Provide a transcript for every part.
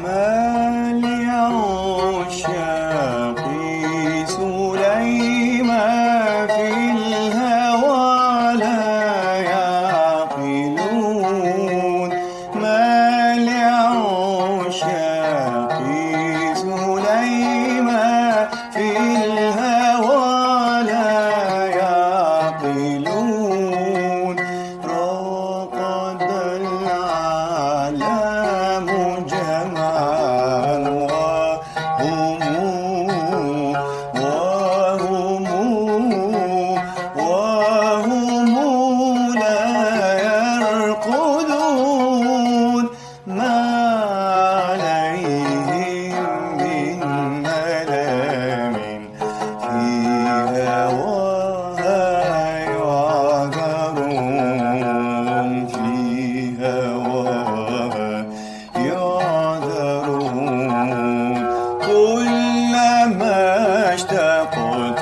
ما لعشاق سليمان في الهوى لا يعقلون. ما لعشاق سليمان في الهوى لا يعقلون. رقد العالم جمعا وهم لا يرقدون. ما عليهم من ملام في هواها يعذرون. في هواها يعذرون. كلما اشتقت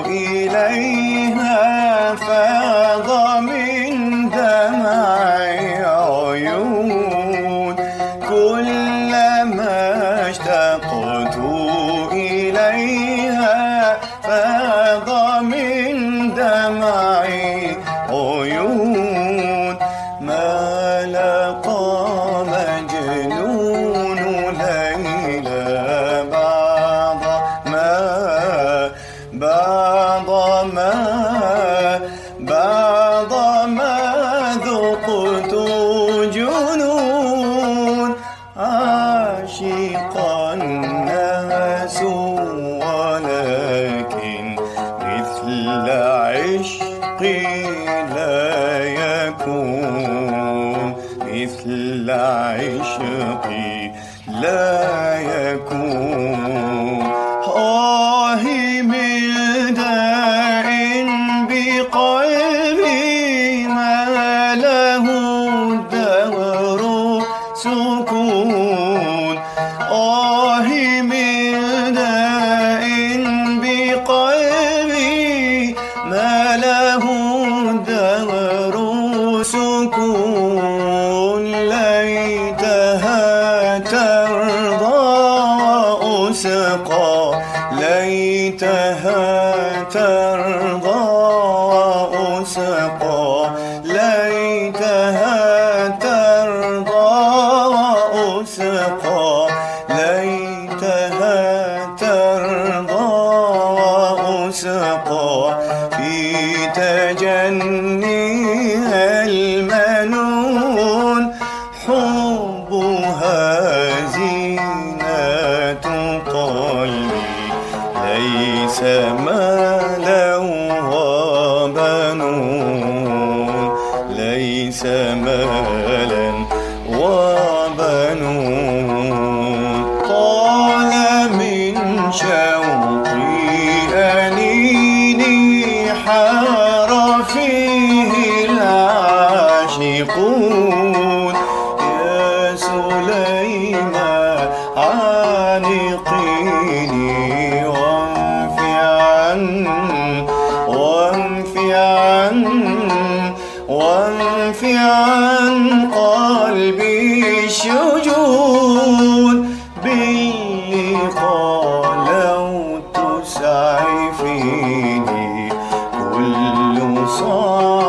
إليها فاض من دمعي عيون. كلما اشتقت إليها فاض من دمعي عيون. ما لقى مجنون ليلى بعض ما ذقت جنون. عاشق الناس ولكن مثل عشقي لا يكون. مثل عشقي لا يكون. من داء بقلبي ما له الدهر سكون. من داء بقلبي ما له الدهر سكون. ليتها ترضى وأسقى. ليتها ترضى وأسقى. ليتها ترضى وأسقى. ليتها ترضى وأسقى. في تجنيها المنون حبها زينة قلبي. ليس مالا وبنون. ليس مالا وبنون. طال من شوقي أنيني حار فيه العاشقون. يا سليمان عانقيني وانف عن قلبي الشجون. باللقاء لو تسعفيني كل صار